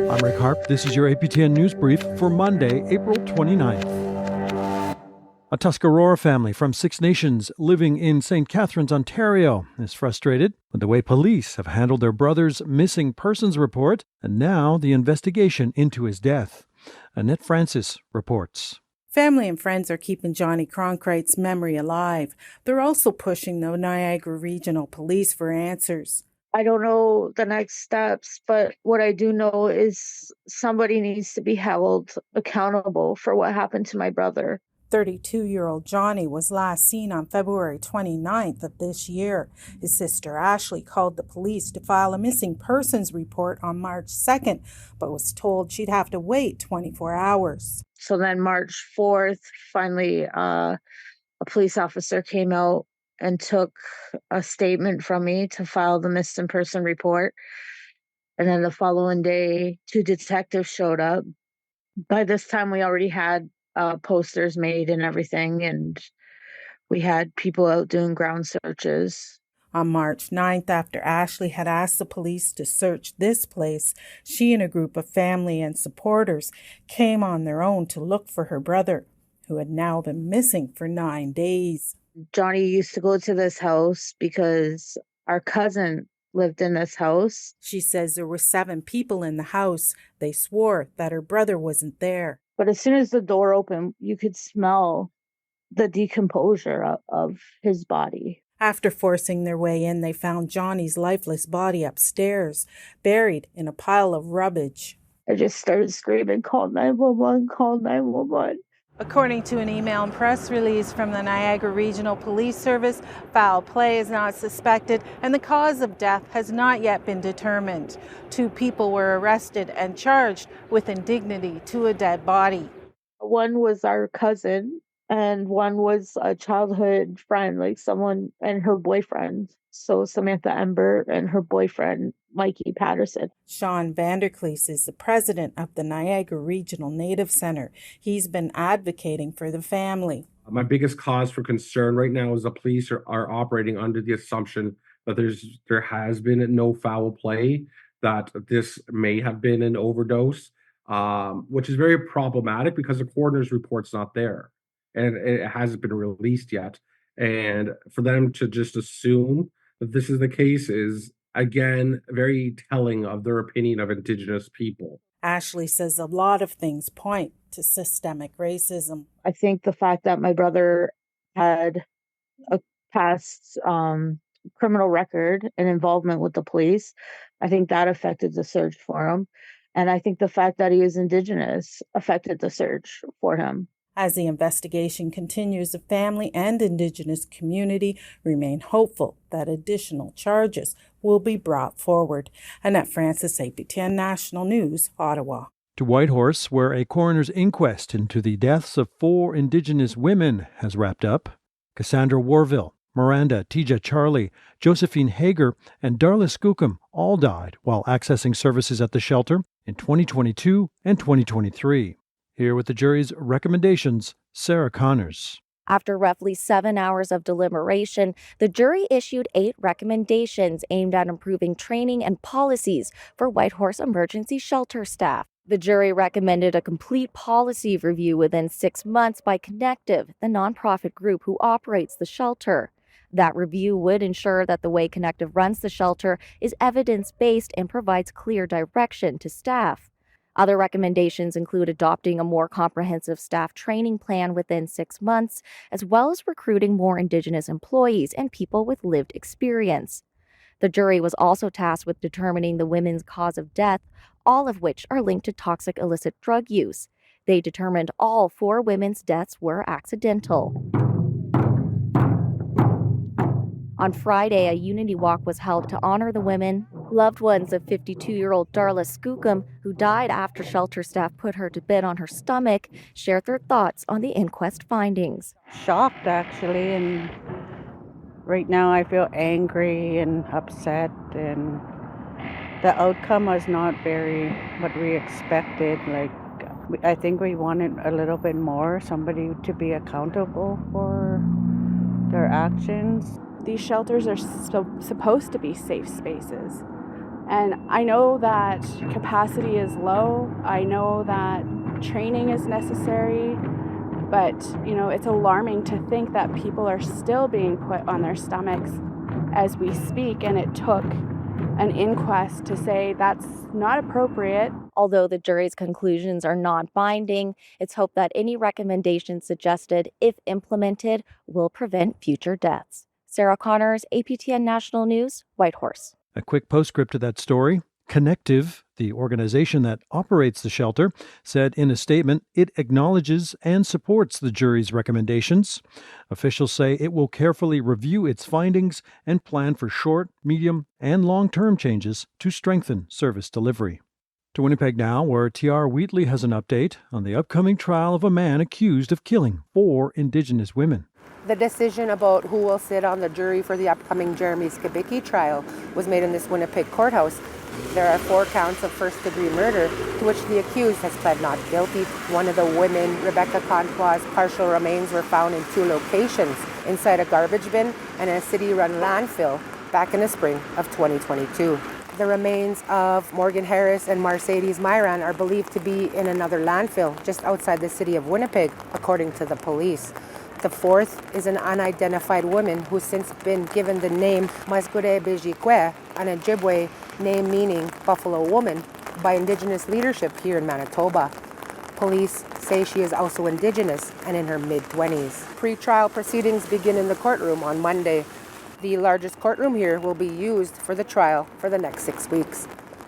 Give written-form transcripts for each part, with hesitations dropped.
I'm Rick Harp. This is your APTN News Brief for Monday, April 29th. A Tuscarora family from Six Nations living in St. Catharines, Ontario, is frustrated with the way police have handled their brother's missing persons report and now the investigation into his death. Annette Francis reports. Family and friends are keeping Johnny Cronkrite's memory alive. They're also pushing the Niagara Regional Police for answers. I don't know the next steps, but what I do know is somebody needs to be held accountable for what happened to my brother. 32-year-old Johnny was last seen on February 29th of this year. His sister Ashley called the police to file a missing persons report on March 2nd, but was told she'd have to wait 24 hours. So then March 4th, finally, a police officer came out and took a statement from me to file the missing person report. And then the following day, 2 detectives showed up. By this time, we already had posters made and everything, and we had people out doing ground searches. On March 9th, after Ashley had asked the police to search this place, she and a group of family and supporters came on their own to look for her brother, who had now been missing for 9 days. Johnny used to go to this house because our cousin lived in this house. She says there were 7 people in the house. They swore that her brother wasn't there. But as soon as the door opened, you could smell the decomposure of his body. After forcing their way in, they found Johnny's lifeless body upstairs, buried in a pile of rubbish. I just started screaming, "Call 911, call 911. According to an email and press release from the Niagara Regional Police Service, foul play is not suspected and the cause of death has not yet been determined. 2 people were arrested and charged with indignity to a dead body. One was our cousin and one was a childhood friend, like someone and her boyfriend. So Samantha Ember and her boyfriend, Mikey Patterson. Sean Vanderklees is the president of the Niagara Regional Native Center. He's been advocating for the family. My biggest cause for concern right now is the police are operating under the assumption that there has been no foul play, that this may have been an overdose, which is very problematic because the coroner's report's not there and it hasn't been released yet. And for them to just assume that this is the case is, again, very telling of their opinion of Indigenous people. Ashley says a lot of things point to systemic racism. I think the fact that my brother had a past criminal record and involvement with the police, I think that affected the search for him. And I think the fact that he is Indigenous affected the search for him. As the investigation continues, the family and Indigenous community remain hopeful that additional charges will be brought forward. Annette Francis, APTN National News, Ottawa. To Whitehorse, where a coroner's inquest into the deaths of 4 Indigenous women has wrapped up. Cassandra Warville, Miranda Tija Charlie, Josephine Hager, and Darla Skookum all died while accessing services at the shelter in 2022 and 2023. Here with the jury's recommendations, Sarah Connors. After roughly 7 hours of deliberation, the jury issued 8 recommendations aimed at improving training and policies for Whitehorse emergency shelter staff. The jury recommended a complete policy review within 6 months by Connective, the nonprofit group who operates the shelter. That review would ensure that the way Connective runs the shelter is evidence-based and provides clear direction to staff. Other recommendations include adopting a more comprehensive staff training plan within 6 months, as well as recruiting more Indigenous employees and people with lived experience. The jury was also tasked with determining the women's cause of death, all of which are linked to toxic illicit drug use. They determined all 4 women's deaths were accidental. On Friday, a unity walk was held to honor the women. Loved ones of 52-year-old Darla Skookum, who died after shelter staff put her to bed on her stomach, shared their thoughts on the inquest findings. Shocked, actually, and right now I feel angry and upset, and the outcome was not very what we expected. I think we wanted a little bit more, somebody to be accountable for their actions. These shelters are supposed to be safe spaces. And I know that capacity is low. I know that training is necessary. But, it's alarming to think that people are still being put on their stomachs as we speak. And it took an inquest to say that's not appropriate. Although the jury's conclusions are not binding, it's hoped that any recommendations suggested, if implemented, will prevent future deaths. Sarah Connors, APTN National News, Whitehorse. A quick postscript to that story. Connective, the organization that operates the shelter, said in a statement it acknowledges and supports the jury's recommendations. Officials say it will carefully review its findings and plan for short, medium, and long-term changes to strengthen service delivery. To Winnipeg now, where TR Wheatley has an update on the upcoming trial of a man accused of killing 4 Indigenous women. The decision about who will sit on the jury for the upcoming Jeremy's Kabiki trial was made in this Winnipeg courthouse. There are 4 counts of first-degree murder to which the accused has pled not guilty. One of the women, Rebecca Contois' partial remains were found in 2 locations, inside a garbage bin and in a city-run landfill back in the spring of 2022. The remains of Morgan Harris and Mercedes Myran are believed to be in another landfill just outside the city of Winnipeg, according to the police. The 4th is an unidentified woman who's since been given the name Mascure Bejikwe, an Ojibwe name meaning Buffalo Woman, by Indigenous leadership here in Manitoba. Police say she is also Indigenous and in her mid-20s. Pre-trial proceedings begin in the courtroom on Monday. The largest courtroom here will be used for the trial for the next 6 weeks.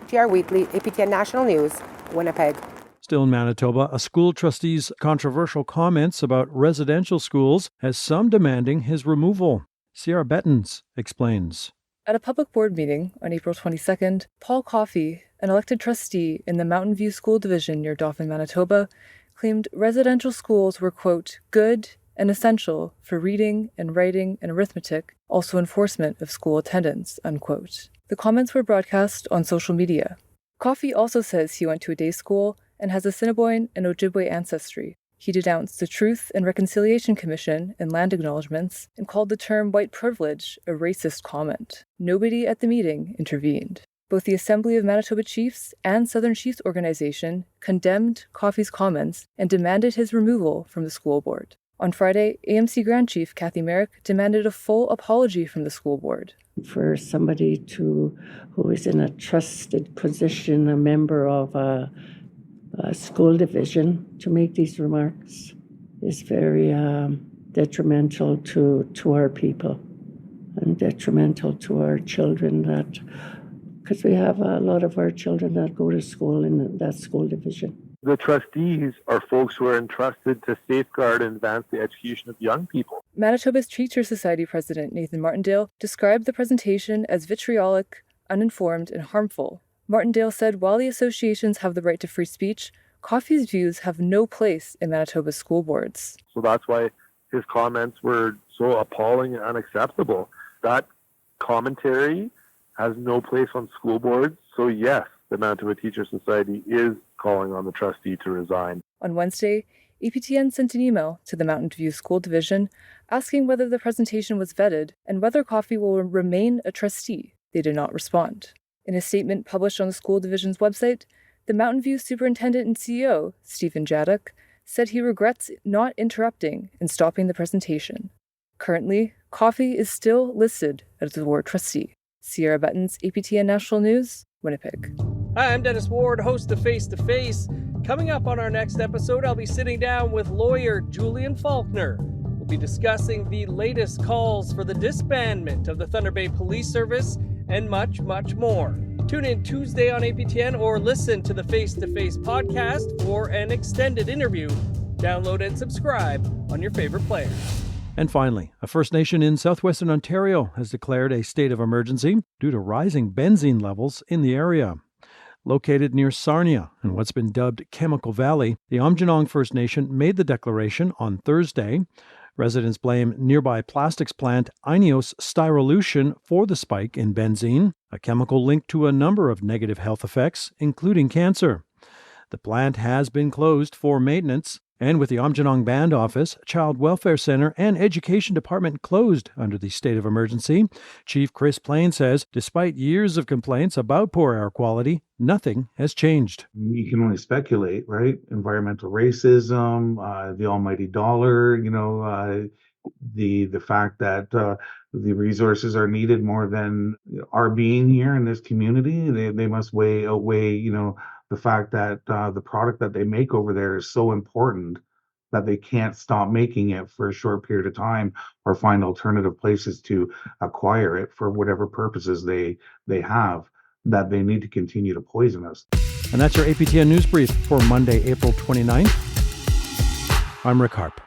TR Wheatley, APTN National News, Winnipeg. Still in Manitoba, a school trustee's controversial comments about residential schools has some demanding his removal. Sierra Bettens explains. At a public board meeting on April 22nd, Paul Coffey, an elected trustee in the Mountain View School Division near Dauphin, Manitoba, claimed residential schools were, quote, good and essential for reading and writing and arithmetic, also enforcement of school attendance, unquote. The comments were broadcast on social media. Coffey also says he went to a day school and has Assiniboine and Ojibwe ancestry. He denounced the Truth and Reconciliation Commission and land acknowledgements and called the term white privilege a racist comment. Nobody at the meeting intervened. Both the Assembly of Manitoba Chiefs and Southern Chiefs Organization condemned Coffey's comments and demanded his removal from the school board. On Friday, AMC Grand Chief Kathy Merrick demanded a full apology from the school board. For somebody who is in a trusted position, a member of a school division, to make these remarks is very detrimental to our people and detrimental to our children, that because we have a lot of our children that go to school in that school division. The trustees are folks who are entrusted to safeguard and advance the education of young people. Manitoba's Teacher Society President Nathan Martindale described the presentation as vitriolic, uninformed, and harmful. Martindale said while the associations have the right to free speech, Coffey's views have no place in Manitoba's school boards. So that's why his comments were so appalling and unacceptable. That commentary has no place on school boards. So yes, the Manitoba Teacher Society is calling on the trustee to resign. On Wednesday, APTN sent an email to the Mountain View School Division asking whether the presentation was vetted and whether Coffey will remain a trustee. They did not respond. In a statement published on the school division's website, the Mountain View Superintendent and CEO, Stephen Jaddock, said he regrets not interrupting and stopping the presentation. Currently, Coffey is still listed as the ward trustee. Sierra Bettens, APTN National News, Winnipeg. Hi, I'm Dennis Ward, host of Face to Face. Coming up on our next episode, I'll be sitting down with lawyer Julian Faulkner. We'll be discussing the latest calls for the disbandment of the Thunder Bay Police Service and much, much more. Tune in Tuesday on APTN or listen to the Face to Face podcast for an extended interview. Download and subscribe on your favorite player. And finally, a First Nation in southwestern Ontario has declared a state of emergency due to rising benzene levels in the area. Located near Sarnia in what's been dubbed Chemical Valley, the Aamjiwnaang First Nation made the declaration on Thursday. Residents blame nearby plastics plant Ineos Styrolution for the spike in benzene, a chemical linked to a number of negative health effects, including cancer. The plant has been closed for maintenance. And with the Amjanong Band Office, Child Welfare Center, and Education Department closed under the state of emergency, Chief Chris Plain says despite years of complaints about poor air quality, nothing has changed. You can only speculate, right? Environmental racism, the almighty dollar, the fact that the resources are needed more than our being here in this community. They must outweigh, the fact that the product that they make over there is so important that they can't stop making it for a short period of time or find alternative places to acquire it for whatever purposes they have, that they need to continue to poison us. And that's your APTN News Brief for Monday, April 29th. I'm Rick Harp.